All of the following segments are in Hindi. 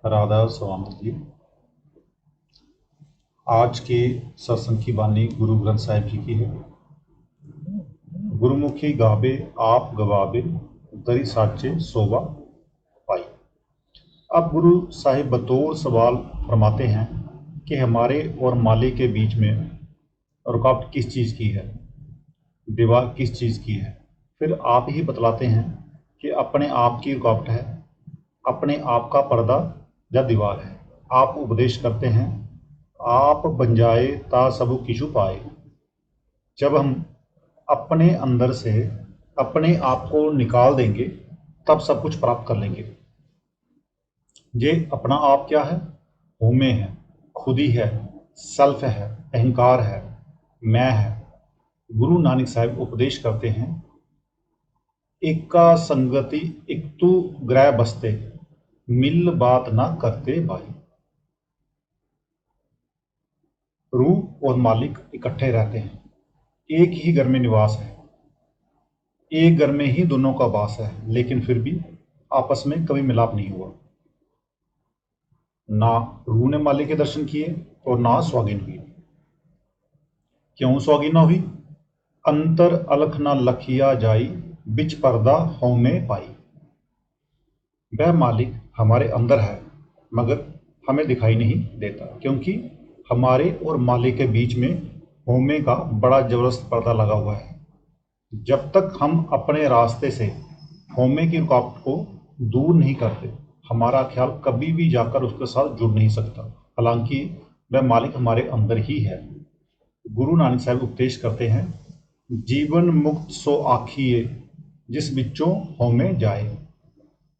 राधा स्वामी जी। आज के सत्संग की वाणी गुरु ग्रंथ साहिब जी की है। गुरुमुखी गावे आप गवावे, दरी साचे सोवा पाई। अब गुरु साहिब बतौर सवाल फरमाते हैं कि हमारे और मालिक के बीच में रुकावट किस चीज़ की है, दीवार किस चीज़ की है। फिर आप ही बतलाते हैं कि अपने आप की रुकावट है, अपने आप का पर्दा या दीवार है। आप उपदेश करते हैं, आप बन जाए ता सबु किछु पाए। जब हम अपने अंदर से अपने आप को निकाल देंगे तब सब कुछ प्राप्त कर लेंगे। ये अपना आप क्या है? होमे है, खुदी है, सेल्फ है, अहंकार है, मैं है। गुरु नानक साहिब उपदेश करते हैं, एका संगति इकतु ग्रह बसते, मिल बात ना करते भाई। रूह और मालिक इकट्ठे रहते हैं, एक ही घर में निवास है, एक घर में ही दोनों का वास है, लेकिन फिर भी आपस में कभी मिलाप नहीं हुआ। ना रूह ने मालिक के दर्शन किए और ना स्वागिन हुई। क्यों स्वागिन ना हुई? अंतर अलख ना लखिया जाई, बिच पर्दा हौमे पाई। वह मालिक हमारे अंदर है मगर हमें दिखाई नहीं देता, क्योंकि हमारे और मालिक के बीच में होमे का बड़ा जबरदस्त पर्दा लगा हुआ है। जब तक हम अपने रास्ते से होमे की रुकावट को दूर नहीं करते, हमारा ख्याल कभी भी जाकर उसके साथ जुड़ नहीं सकता, हालांकि वह मालिक हमारे अंदर ही है। गुरु नानक साहब उपदेश करते हैं, जीवन मुक्त सो आखिए, जिस बिच्चों होमे जाए।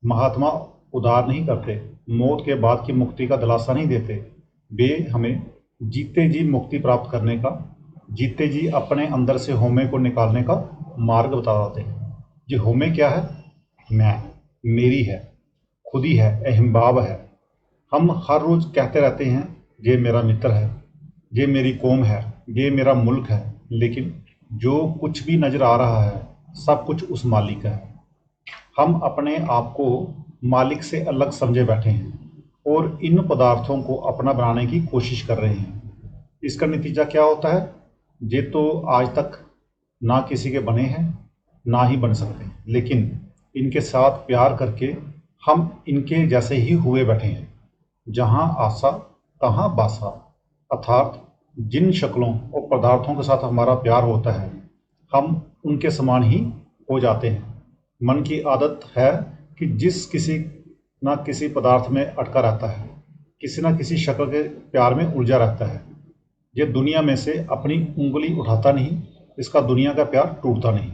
महात्मा उदार नहीं करते, मौत के बाद की मुक्ति का दिलासा नहीं देते। वे हमें जीते जी मुक्ति प्राप्त करने का, जीते जी अपने अंदर से होमे को निकालने का मार्ग बताते हैं। ये होमे क्या है? मैं, मेरी है, खुदी है, अहंभाव है। हम हर रोज कहते रहते हैं, ये मेरा मित्र है, ये मेरी कौम है, ये मेरा मुल्क है, लेकिन जो कुछ भी नजर आ रहा है सब कुछ उस मालिक का है। हम अपने आप को मालिक से अलग समझे बैठे हैं और इन पदार्थों को अपना बनाने की कोशिश कर रहे हैं। इसका नतीजा क्या होता है? ये तो आज तक ना किसी के बने हैं, ना ही बन सकते, लेकिन इनके साथ प्यार करके हम इनके जैसे ही हुए बैठे हैं। जहाँ आशा तहाँ बासा, अर्थात जिन शक्लों और पदार्थों के साथ हमारा प्यार होता है हम उनके समान ही हो जाते हैं। मन की आदत है कि जिस किसी ना किसी पदार्थ में अटका रहता है, किसी ना किसी शक्ल के प्यार में उलझा रहता है। ये दुनिया में से अपनी उंगली उठाता नहीं, इसका दुनिया का प्यार टूटता नहीं।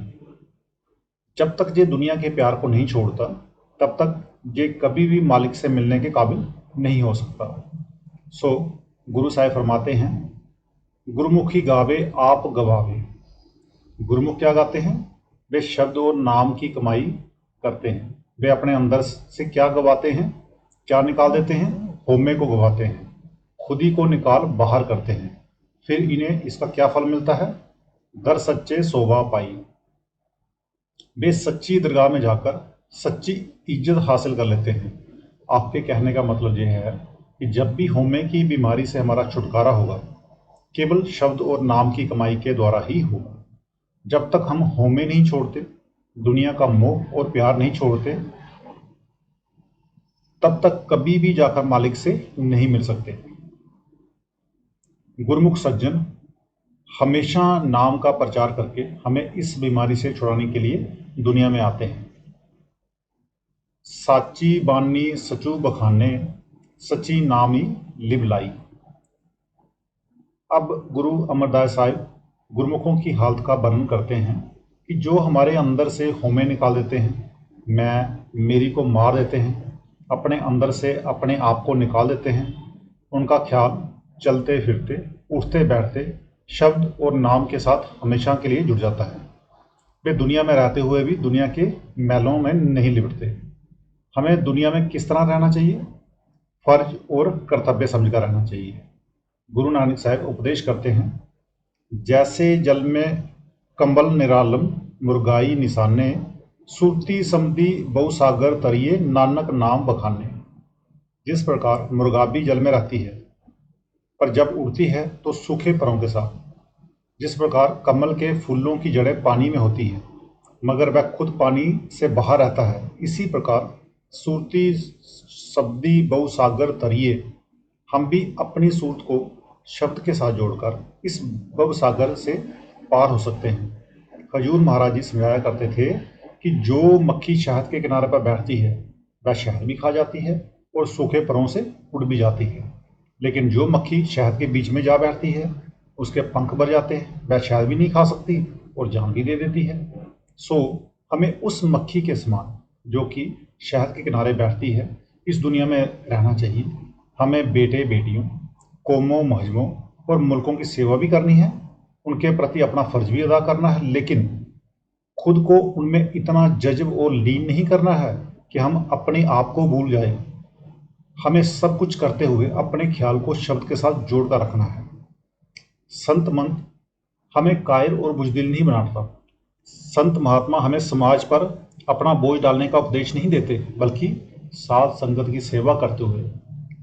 जब तक ये दुनिया के प्यार को नहीं छोड़ता तब तक ये कभी भी मालिक से मिलने के काबिल नहीं हो सकता। सो गुरु साहिब फरमाते हैं, गुरुमुखी गावे आप गवावे। गुरुमुख क्या गाते हैं? वे शब्द और नाम की कमाई करते हैं। वे अपने अंदर से क्या गवाते हैं, क्या निकाल देते हैं? होमे को गवाते हैं, खुदी को निकाल बाहर करते हैं। फिर इन्हें इसका क्या फल मिलता है? दर सच्चे शोभा पाई। वे सच्ची दरगाह में जाकर सच्ची इज्जत हासिल कर लेते हैं। आपके कहने का मतलब यह है कि जब भी होमे की बीमारी से हमारा छुटकारा होगा, केवल शब्द और नाम की कमाई के द्वारा ही होगा। जब तक हम होमे नहीं छोड़ते, दुनिया का मोह और प्यार नहीं छोड़ते, तब तक कभी भी जाकर मालिक से नहीं मिल सकते। गुरुमुख सज्जन हमेशा नाम का प्रचार करके हमें इस बीमारी से छुड़ाने के लिए दुनिया में आते हैं। साची बानी सचू बखाने, सची नामी लिबलाई। अब गुरु अमरदास साहिब गुरुमुखों की हालत का वर्णन करते हैं कि जो हमारे अंदर से होमे निकाल देते हैं, मैं मेरी को मार देते हैं, अपने अंदर से अपने आप को निकाल देते हैं, उनका ख्याल चलते फिरते, उठते बैठते शब्द और नाम के साथ हमेशा के लिए जुड़ जाता है। वे दुनिया में रहते हुए भी दुनिया के मैलों में नहीं लिपटते। हमें दुनिया में किस तरह रहना चाहिए? फर्ज और कर्तव्य समझकर रहना चाहिए। गुरु नानक साहब उपदेश करते हैं, जैसे जल में कंबल निरालम, मुर्गाई निशाने, सुरती समदी बहुसागर तरिए, नानक नाम बखाने। जिस प्रकार मुर्गाबी जल में रहती है पर जब उड़ती है तो सूखे परों के साथ, जिस प्रकार कमल के फूलों की जड़ें पानी में होती है मगर वह खुद पानी से बाहर रहता है, इसी प्रकार सूरती शब्दी बहुसागर तरिए हम भी अपनी सूरत को शब्द के साथ जोड़कर इस भव सागर से पार हो सकते हैं। खजूर महाराज जी समझाया करते थे कि जो मक्खी शहद के किनारे पर बैठती है वह शहद भी खा जाती है और सूखे परों से उड़ भी जाती है, लेकिन जो मक्खी शहद के बीच में जा बैठती है उसके पंख भर जाते हैं, वह शहद भी नहीं खा सकती और जान भी दे देती है। सो हमें उस मक्खी के समान जो कि शहद के किनारे बैठती है इस दुनिया में रहना चाहिए। हमें बेटे बेटियों, कौमों महजमों और मुल्कों की सेवा भी करनी है, उनके प्रति अपना फर्ज भी अदा करना है, लेकिन खुद को उनमें इतना जज्ब और लीन नहीं करना है कि हम अपने आप को भूल जाएं। हमें सब कुछ करते हुए अपने ख्याल को शब्द के साथ जोड़कर रखना है। संत मंत हमें कायर और बुजदिल नहीं बनाता। संत महात्मा हमें समाज पर अपना बोझ डालने का उपदेश नहीं देते, बल्कि साध संगत की सेवा करते हुए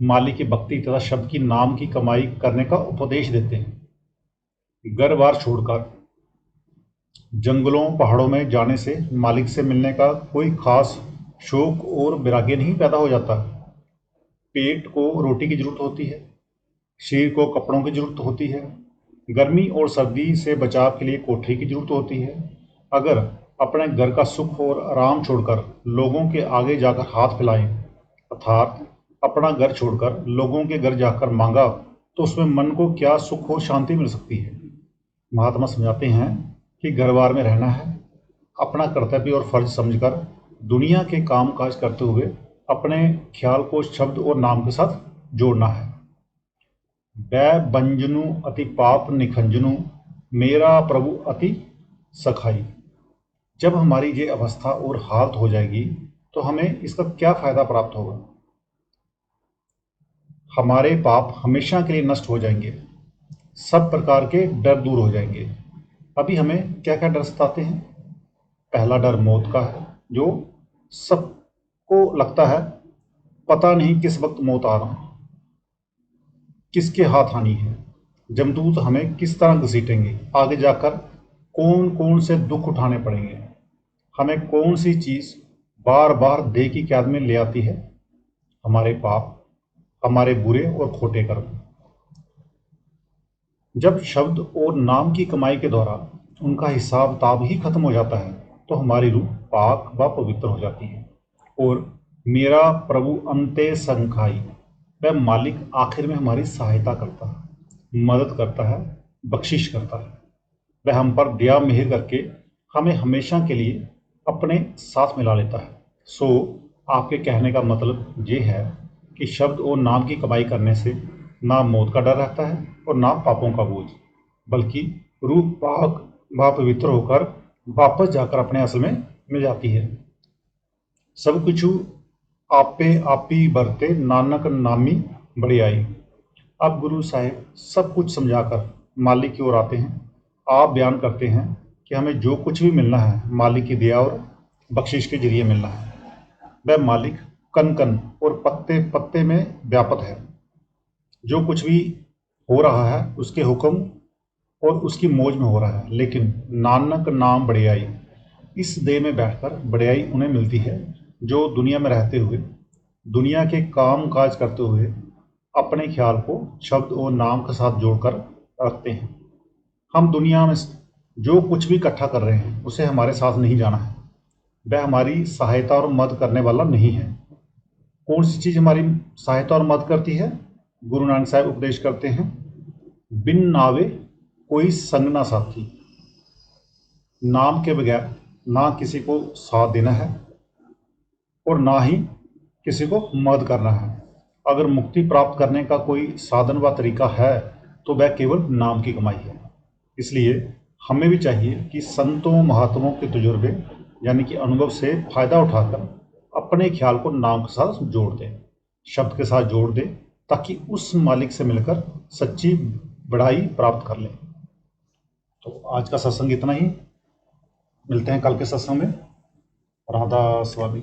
मालिक की भक्ति तथा शब्द की नाम की कमाई करने का उपदेश देते हैं। घर बार छोड़कर जंगलों पहाड़ों में जाने से मालिक से मिलने का कोई खास शौक और वैराग्य नहीं पैदा हो जाता। पेट को रोटी की जरूरत होती है, शरीर को कपड़ों की जरूरत होती है, गर्मी और सर्दी से बचाव के लिए कोठरी की जरूरत होती है। अगर अपने घर का सुख और आराम छोड़कर लोगों के आगे जाकर हाथ फैलाएं, अर्थात अपना घर छोड़कर लोगों के घर जाकर मांगा, तो उसमें मन को क्या सुख और शांति मिल सकती है। महात्मा समझाते हैं कि घर बार में रहना है, अपना कर्तव्य और फर्ज समझकर दुनिया के काम काज करते हुए अपने ख्याल को शब्द और नाम के साथ जोड़ना है। बै बंजनु अति पाप निखंजनु, मेरा प्रभु अति सखाई। जब हमारी ये अवस्था और हालत हो जाएगी तो हमें इसका क्या फायदा प्राप्त होगा। हमारे पाप हमेशा के लिए नष्ट हो जाएंगे, सब प्रकार के डर दूर हो जाएंगे। अभी हमें क्या क्या डर सताते हैं। पहला डर मौत का है, जो सबको लगता है पता नहीं किस वक्त मौत आ रहा, किसके हाथ आनी है, जमदूत हमें किस तरह घसीटेंगे, आगे जाकर कौन कौन से दुख उठाने पड़ेंगे, हमें कौन सी चीज बार बार देह की कैद में ले आती है। हमारे पाप, हमारे बुरे और खोटे कर्म। जब शब्द और नाम की कमाई के द्वारा उनका हिसाब ताब ही खत्म हो जाता है तो हमारी रूह पाक व पवित्र हो जाती है और मेरा प्रभु अंते संखाई, वह मालिक आखिर में हमारी सहायता करता है, मदद करता है, बख्शिश करता है। वह हम पर दया मेहर करके हमें हमेशा के लिए अपने साथ मिला लेता है। सो आपके कहने का मतलब ये है कि शब्द और नाम की कमाई करने से ना मौत का डर रहता है और ना पापों का बोझ, बल्कि रूह पाक व पवित्र होकर वापस जाकर अपने असल में मिल जाती है। सब कुछ आपे आपी बरते, नानक नामी बड़ियाई। अब गुरु साहिब सब कुछ समझाकर मालिक की ओर आते हैं। आप बयान करते हैं कि हमें जो कुछ भी मिलना है मालिक की दया और बख्शिश के जरिए मिलना है। वह मालिक कन कन और पत्ते पत्ते में व्यापक है। जो कुछ भी हो रहा है उसके हुक्म और उसकी मौज में हो रहा है, लेकिन नानक नाम बड़ियाई, इस देह में बैठकर बड़ियाई उन्हें मिलती है जो दुनिया में रहते हुए, दुनिया के काम काज करते हुए अपने ख्याल को शब्द और नाम के साथ जोड़कर रखते हैं। हम दुनिया में जो कुछ भी इकट्ठा कर रहे हैं उसे हमारे साथ नहीं जाना है, वह हमारी सहायता और मदद करने वाला नहीं है। कौन सी चीज़ हमारी सहायता और मदद करती है? गुरु नानक साहब उपदेश करते हैं, बिन नावे कोई संग ना साथी। नाम के बगैर ना किसी को साथ देना है और ना ही किसी को मदद करना है। अगर मुक्ति प्राप्त करने का कोई साधन व तरीका है तो वह केवल नाम की कमाई है। इसलिए हमें भी चाहिए कि संतों महात्माओं के तजुर्बे यानी कि अनुभव से फायदा उठाकर अपने ख्याल को नाम के साथ जोड़ दें, शब्द के साथ जोड़ दें, ताकि उस मालिक से मिलकर सच्ची बढ़ाई प्राप्त कर लें। तो आज का सत्संग इतना ही, मिलते हैं कल के सत्संग में। राधा स्वामी।